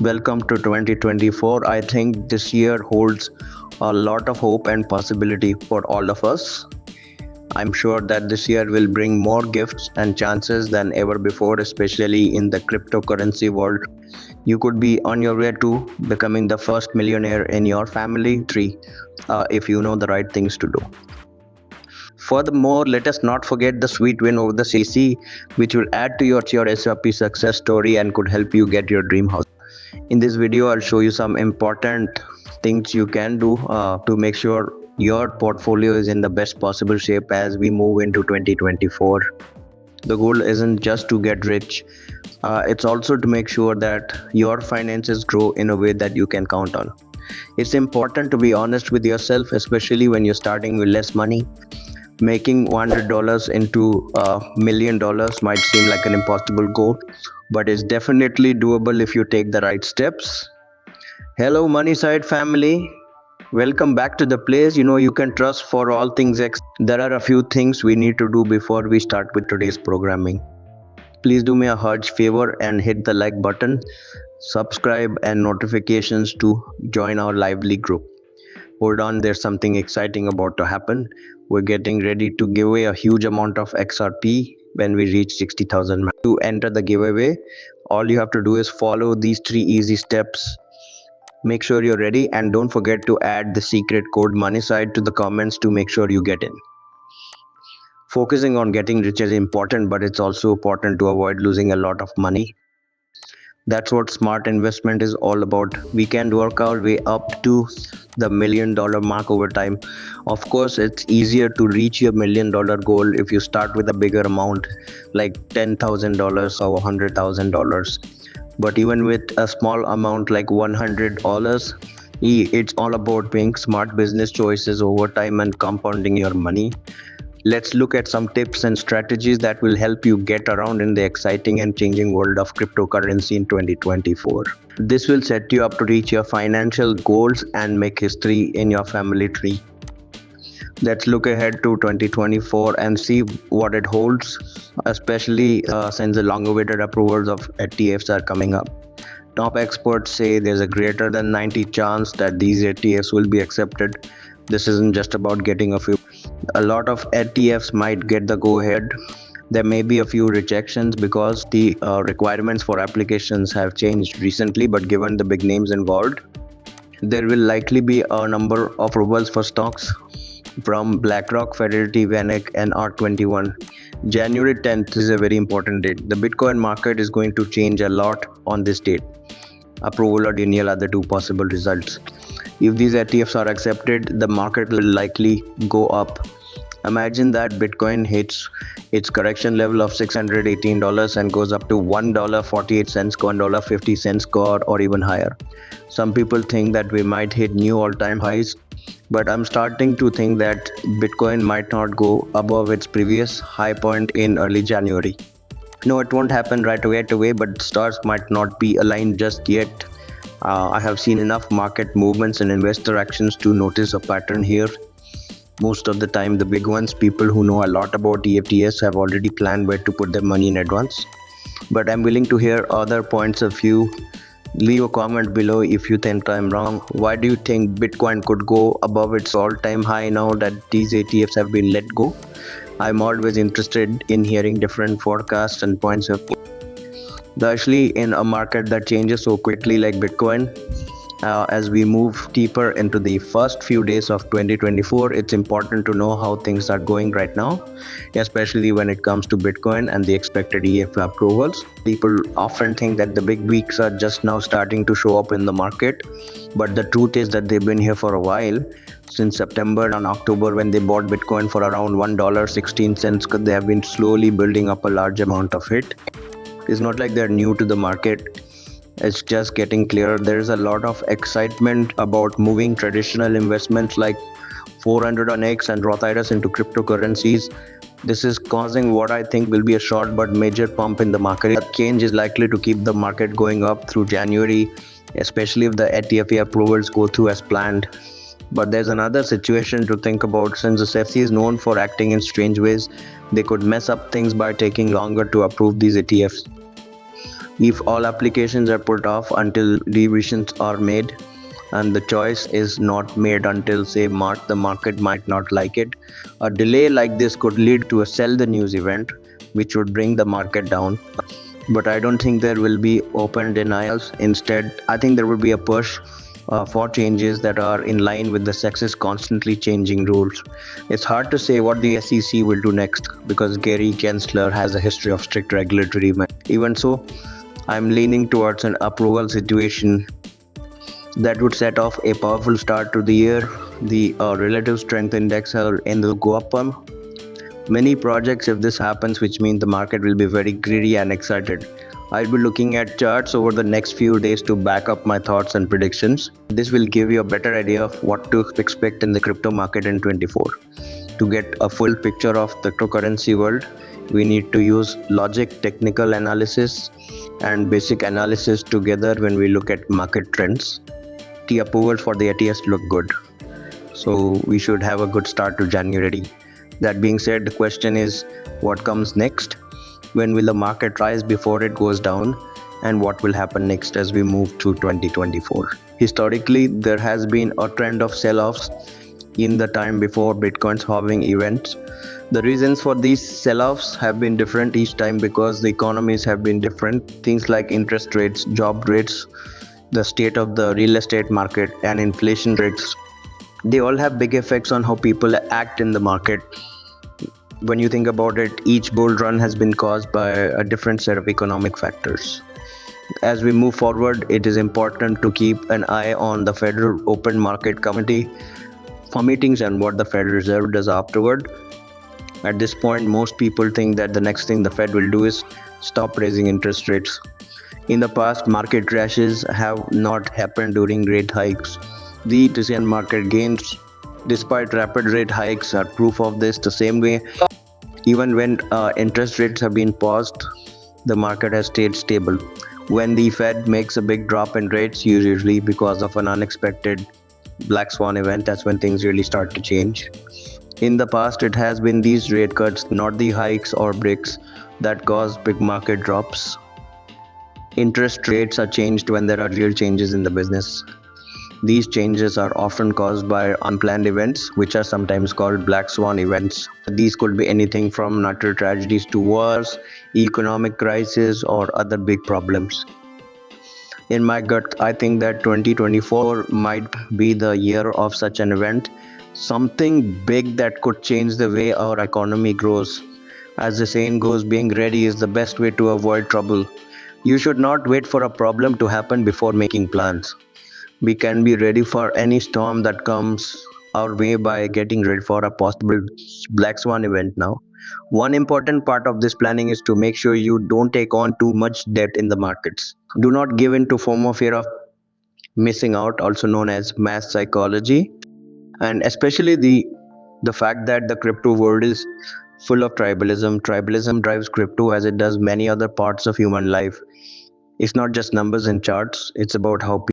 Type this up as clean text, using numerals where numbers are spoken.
Welcome to 2024. I think this year holds a lot of hope and possibility for all of us. I'm sure that this year will bring more gifts and chances than ever before, especially in the cryptocurrency world. You could be on your way to becoming the first millionaire in your family tree if you know the right things to do. Furthermore, let us not forget the sweet win over the CC, which will add to your XRP success story and could help you get your dream house. In this video, I'll show you some important things you can do to make sure your portfolio is in the best possible shape as we move into 2024. The goal isn't just to get rich, it's also to make sure that your finances grow in a way that you can count on. It's important to be honest with yourself, especially when you're starting with less money. Making $100 into $1 million might seem like an impossible goal, but it's definitely doable if you take the right steps. Hello, Money Side family. Welcome back to the place you can trust for all things X. There are a few things we need to do before we start with today's programming. Please do me a huge favor and hit the like button, subscribe, and notifications to join our lively group. Hold on, there's something exciting about to happen. We're getting ready to give away a huge amount of XRP when we reach 60,000. To enter the giveaway, all you have to do is follow these 3 easy steps. Make sure you're ready and don't forget to add the secret code MONEYSIDE to the comments to make sure you get in. Focusing on getting rich is important, but it's also important to avoid losing a lot of money. That's what smart investment is all about. We can work our way up to the $1 million mark over time. Of course, it's easier to reach your $1 million goal if you start with a bigger amount like $10,000 or $100,000. But even with a small amount like $100, it's all about making smart business choices over time and compounding your money. Let's look at some tips and strategies that will help you get around in the exciting and changing world of cryptocurrency in 2024. This will set you up to reach your financial goals and make history in your family tree. Let's look ahead to 2024 and see what it holds, especially since the long-awaited approvals of ETFs are coming up. Top experts say there's a greater than 90 chance that these ETFs will be accepted. This isn't just about getting a few. A lot of ETFs might get the go-ahead. There may be a few rejections because the requirements for applications have changed recently, but given the big names involved, there will likely be a number of approvals for stocks from BlackRock, Fidelity, VanEck, and R21. January 10th is a very important date. The Bitcoin market is going to change a lot on this date. Approval or denial are the two possible results. If these ETFs are accepted, the market will likely go up. Imagine that Bitcoin hits its correction level of $618 and goes up to $1.48, $1.50 or even higher. Some people think that we might hit new all-time highs, but I'm starting to think that Bitcoin might not go above its previous high point in early January. No, it won't happen right away, but stars might not be aligned just yet. I have seen enough market movements and investor actions to notice a pattern here. Most of the time, the big ones, people who know a lot about ETFs, have already planned where to put their money in advance. But I'm willing to hear other points of view. Leave a comment below if you think I'm wrong. Why do you think Bitcoin could go above its all-time high now that these ETFs have been let go? I'm always interested in hearing different forecasts and points of view. Especially in a market that changes so quickly like Bitcoin. As we move deeper into the first few days of 2024, it's important to know how things are going right now, especially when it comes to Bitcoin and the expected ETF approvals. People often think that the big weeks are just now starting to show up in the market, but the truth is that they've been here for a while. Since September and October, when they bought Bitcoin for around $1.16, they have been slowly building up a large amount of it. It's not like they're new to the market. It's just getting clearer. There's a lot of excitement about moving traditional investments like 400 on X and Roth IRAs into cryptocurrencies. This is causing what I think will be a short but major pump in the market. That change is likely to keep the market going up through January, especially if the ETF approvals go through as planned. But there's another situation to think about. Since the SEC is known for acting in strange ways, they could mess up things by taking longer to approve these ETFs. If all applications are put off until revisions are made, and the choice is not made until say March, the market might not like it. A delay like this could lead to a sell the news event, which would bring the market down. But I don't think there will be open denials. Instead, I think there will be a push for changes that are in line with the sex's constantly changing rules. It's hard to say what the SEC will do next because Gary Gensler has a history of strict regulatory measures. Even so, I'm leaning towards an approval situation that would set off a powerful start to the year. The relative strength index are in the go up many projects if this happens, which means the market will be very greedy and excited. I'll be looking at charts over the next few days to back up my thoughts and predictions. This will give you a better idea of what to expect in the crypto market in 24. To get a full picture of the cryptocurrency world, we need to use logic, technical analysis, and basic analysis together when we look at market trends. The approvals for the ETS look good, so we should have a good start to January. That being said, the question is what comes next? When will the market rise before it goes down? And what will happen next as we move to 2024? Historically, there has been a trend of sell-offs in the time before Bitcoin's halving events. The reasons for these sell-offs have been different each time because the economies have been different. Things like interest rates, job rates, the state of the real estate market, and inflation rates, they all have big effects on how people act in the market. When you think about it, each bull run has been caused by a different set of economic factors. As we move forward, it is important to keep an eye on the Federal Open Market Committee for meetings and what the Federal Reserve does afterward. At this point, most people think that the next thing the Fed will do is stop raising interest rates. In the past, market crashes have not happened during rate hikes. The Asian market gains, despite rapid rate hikes, are proof of this. The same way, even when interest rates have been paused, the market has stayed stable. When the Fed makes a big drop in rates, usually because of an unexpected black swan event, that's when things really start to change. In the past, it has been these rate cuts, not the hikes or breaks, that cause big market drops. Interest rates are changed when there are real changes in the business. These changes are often caused by unplanned events, which are sometimes called black swan events. These could be anything from natural tragedies to wars, economic crisis, or other big problems. In my gut, I think that 2024 might be the year of such an event, something big that could change the way our economy grows. As the saying goes, being ready is the best way to avoid trouble. You should not wait for a problem to happen before making plans. We can be ready for any storm that comes our way by getting ready for a possible black swan event now. One important part of this planning is to make sure you don't take on too much debt in the markets. Do not give in to FOMO, fear of missing out, also known as mass psychology, and especially the fact that the crypto world is full of tribalism. Tribalism drives crypto as it does many other parts of human life. It's not just numbers and charts, it's about how